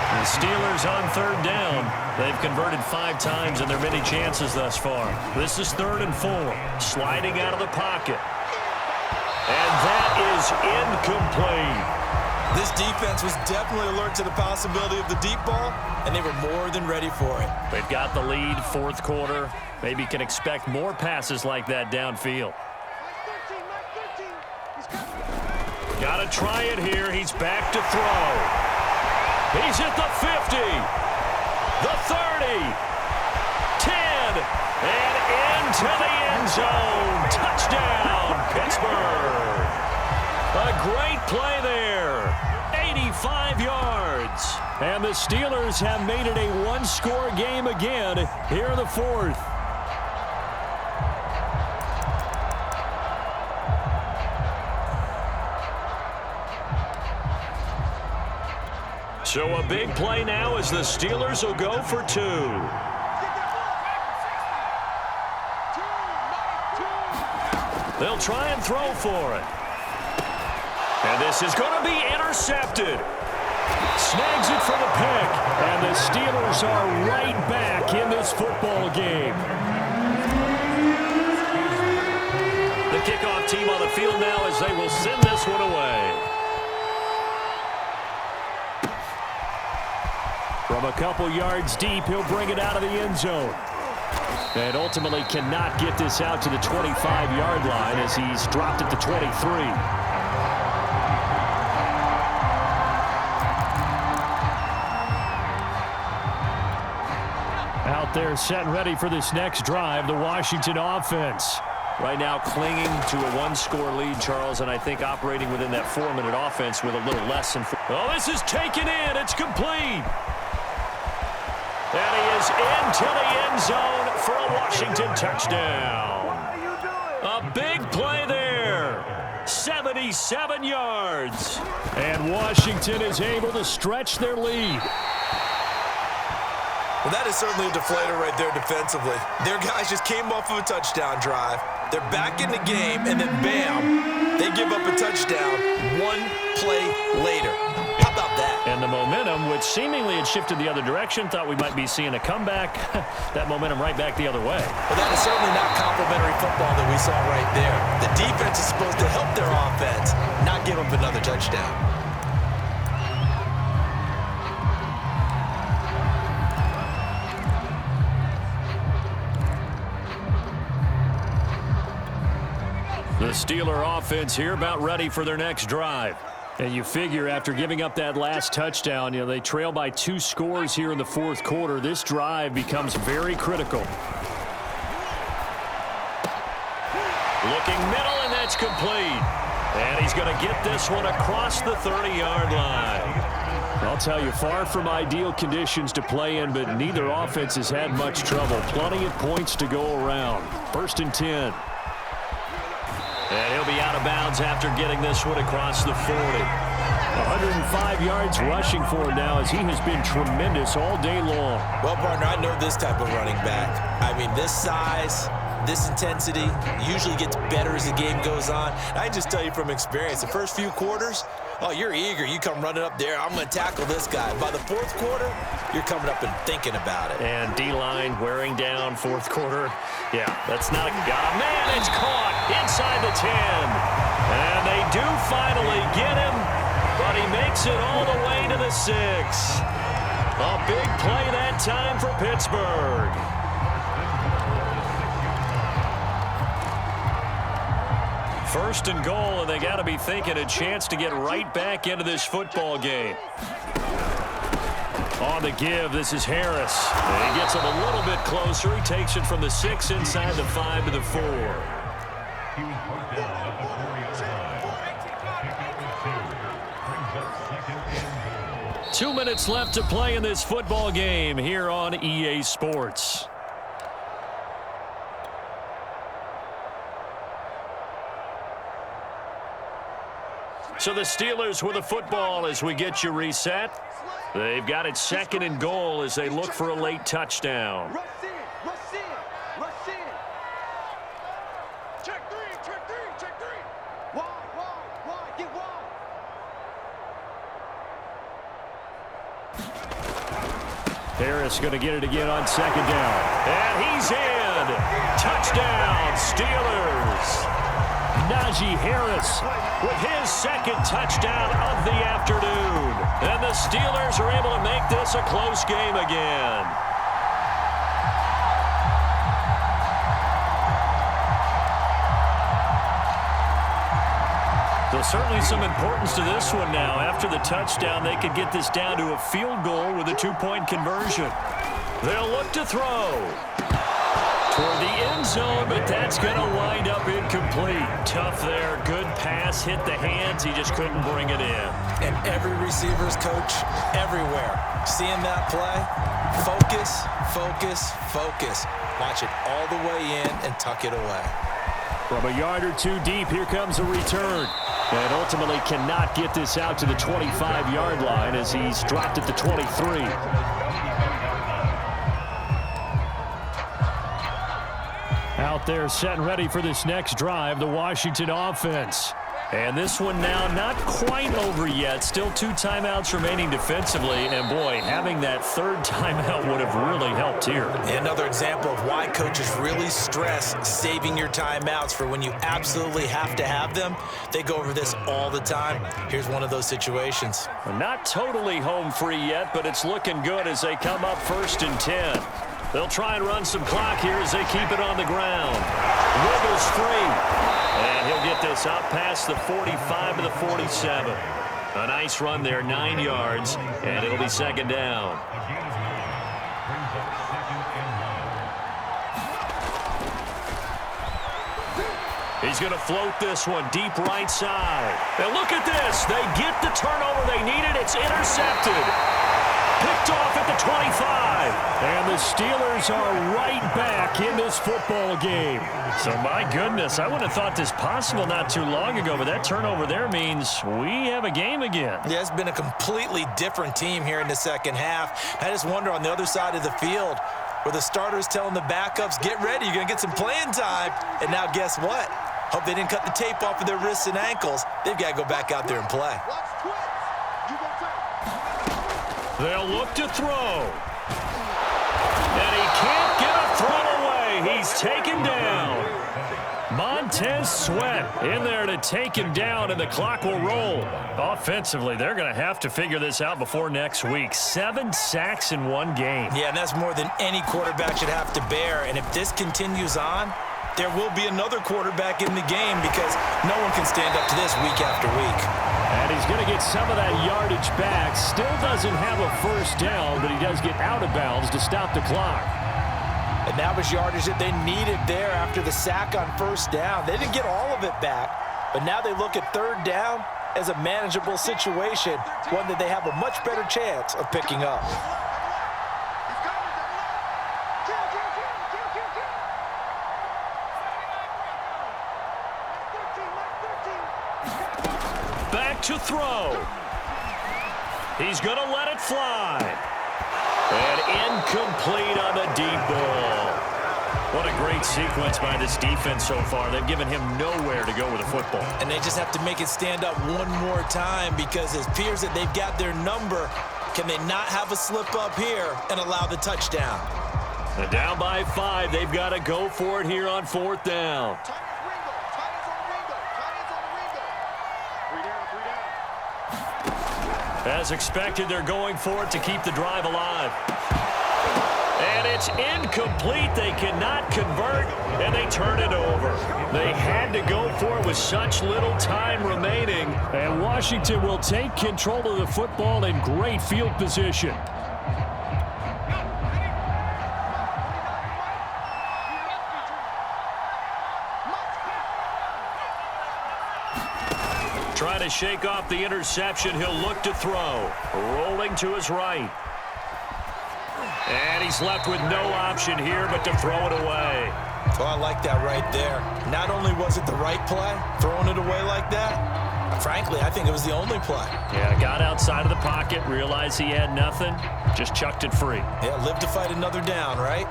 Speaker 1: The Steelers on 3rd down. They've converted 5 times in their many chances thus far. This is 3rd and 4. Sliding out of the pocket. And that is incomplete.
Speaker 2: This defense was definitely alert to the possibility of the deep ball, and they were more than ready for it.
Speaker 1: They've got the lead, 4th quarter. Maybe can expect more passes like that downfield. Got to try it here. He's back to throw. He's at the 50, the 30, 10, and into the end zone. Touchdown, Pittsburgh. A great play there. 85 yards. And the Steelers have made it a 1-score game again here in the 4th. So a big play now as the Steelers will go for 2. They'll try and throw for it. And this is going to be intercepted. Snags it for the pick. And the Steelers are right back in this football game. The kickoff team on the field now as they will send this one away. From a couple yards deep, he'll bring it out of the end zone. And ultimately cannot get this out to the 25-yard line as he's dropped at the 23. Out there set and ready for this next drive, the Washington offense. Right now clinging to a 1-score lead, Charles, and I think operating within that 4-minute offense with a little less than 4. Oh, this is taken in. It's complete. And he is into the end zone for a Washington touchdown. A big play there. 77 yards. And Washington is able to stretch their lead.
Speaker 2: Well, that is certainly a deflator right there defensively. Their guys just came off of a touchdown drive. They're back in the game, and then bam, they give up a touchdown 1 play later. How about that?
Speaker 1: And
Speaker 5: And the momentum, which seemingly had shifted the other direction, thought we might be seeing a comeback. That momentum right back the other way.
Speaker 2: Well, that is certainly not complimentary football that we saw right there. The defense is supposed to help their offense, not give up another touchdown.
Speaker 5: The Steeler offense here about ready for their next drive. And you figure after giving up that last touchdown, they trail by 2 scores here in the fourth quarter. This drive becomes very critical.
Speaker 1: Looking middle, and that's complete. And he's going to get this one across the 30-yard line.
Speaker 5: I'll tell you, far from ideal conditions to play in, but neither offense has had much trouble. Plenty of points to go around. 1st and 10.
Speaker 1: And he'll be out of bounds after getting this one across the 40.
Speaker 5: 105 yards rushing for him now as he has been tremendous all day long.
Speaker 2: Well, partner, I know this type of running back. I mean, this size, this intensity usually gets better as the game goes on. I just tell you from experience, the first few quarters, oh, you're eager. You come running up there. I'm going to tackle this guy. By the fourth quarter, you're coming up and thinking about it.
Speaker 1: And D-line wearing down fourth quarter. Yeah, that's not a man. It's caught inside the 10. And they do finally get him, but he makes it all the way to the 6. A big play that time for Pittsburgh. First and goal, and they got to be thinking a chance to get right back into this football game.
Speaker 5: On the give, this is Harris.
Speaker 1: And he gets him a little bit closer. He takes it from the 6 inside the 5 to the 4.
Speaker 4: He was brought down at the 4-yard line. The pickup of 2 brings up 2nd and goal.
Speaker 5: 2 minutes left to play in this football game here on EA Sports.
Speaker 1: So the Steelers with the football as we get you reset. They've got it 2nd and goal as they look for a late touchdown.
Speaker 3: Rush in, rush in, rush in. Check 3, check 3, check 3. Wide, get wide.
Speaker 5: Harris going to get it again on 2nd down.
Speaker 1: And he's in. Touchdown, Steelers.
Speaker 5: Najee Harris
Speaker 1: With his 2nd touchdown of the afternoon. And the Steelers are able to make this a close game again.
Speaker 5: There's certainly some importance to this one now. After the touchdown, they could get this down to a field goal with a 2-point conversion.
Speaker 1: They'll look to throw toward the end zone, but that's going to wind up incomplete. Tough there. Good pass. Hit the hands. He just couldn't bring it in.
Speaker 2: And every receiver's coach everywhere. Seeing that play, focus, focus, focus. Watch it all the way in and tuck it away.
Speaker 5: From a yard or 2 deep, here comes a return. And ultimately cannot get this out to the 25-yard line as he's dropped at the 23. Out there set and ready for this next drive, the Washington offense. And this one now not quite over yet. Still 2 timeouts remaining defensively. And, boy, having that 3rd timeout would have really helped here.
Speaker 2: Another example of why coaches really stress saving your timeouts for when you absolutely have to have them. They go over this all the time. Here's one of those situations.
Speaker 1: Not totally home free yet, but it's looking good as they come up 1st and 10. They'll try and run some clock here as they keep it on the ground. Wiggles free. And he'll get this up past the 45 to the 47. A nice run there, 9 yards, and it'll be 2nd down. He's going to float this one deep right side. And look at this. They get the turnover they needed. It's intercepted. Picked off at the 25.
Speaker 5: And the Steelers are right back in this football game. So, my goodness, I wouldn't have thought this possible not too long ago, but that turnover there means we have a game again.
Speaker 2: Yeah, it's been a completely different team here in the 2nd half. I just wonder on the other side of the field where the starters telling the backups, get ready, you're going to get some playing time. And now guess what? Hope they didn't cut the tape off of their wrists and ankles. They've got to go back out there and play.
Speaker 3: Watch twitch. You go take.
Speaker 1: They'll look to throw. And he can't get a throw away. He's taken down. Montez Sweat in there to take him down, and the clock will roll. Offensively, they're going to have to figure this out before next week. 7 sacks in one game.
Speaker 2: Yeah, and that's more than any quarterback should have to bear. And if this continues on, there will be another quarterback in the game because no one can stand up to this week after week.
Speaker 5: And he's going to get some of that yardage back. Still doesn't have a first down, but he does get out of bounds to stop the clock.
Speaker 2: And that was yardage that they needed there after the sack on first down. They didn't get all of it back, but now they look at third down as a manageable situation, one that they have a much better chance of picking up.
Speaker 1: Back to throw. He's going to let it fly. And incomplete on the deep ball. What a great sequence by this defense so far. They've given him nowhere to go with the football.
Speaker 2: And they just have to make it stand up one more time because it appears that they've got their number. Can they not have a slip up here and allow the touchdown?
Speaker 1: And down by 5. They've got to go for it here on fourth down. As expected, they're going for it to keep the drive alive. And it's incomplete. They cannot convert, and they turn it over. They had to go for it with such little time remaining.
Speaker 5: And Washington will take control of the football in great field position.
Speaker 1: Trying to shake off the interception. He'll look to throw. Rolling to his right. And he's left with no option here but to throw it away.
Speaker 2: Oh, I like that right there. Not only was it the right play, throwing it away like that, frankly, I think it was the only play.
Speaker 1: Yeah, got outside of the pocket, realized he had nothing, just chucked it free.
Speaker 2: Yeah, live to fight another down, right?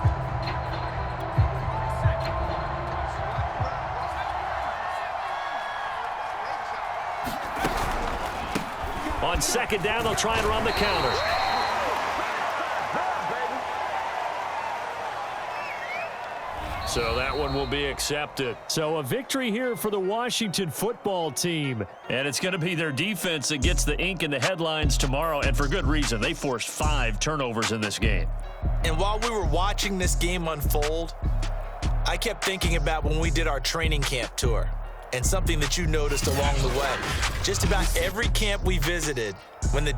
Speaker 1: On second down, they'll try and run the counter. So that one will be accepted.
Speaker 5: So a victory here for the Washington football team.
Speaker 1: And it's going to be their defense that gets the ink in the headlines tomorrow, and for good reason. They forced 5 turnovers in this game.
Speaker 2: And while we were watching this game unfold, I kept thinking about when we did our training camp tour. And something that you noticed along the way. Just about every camp we visited, when the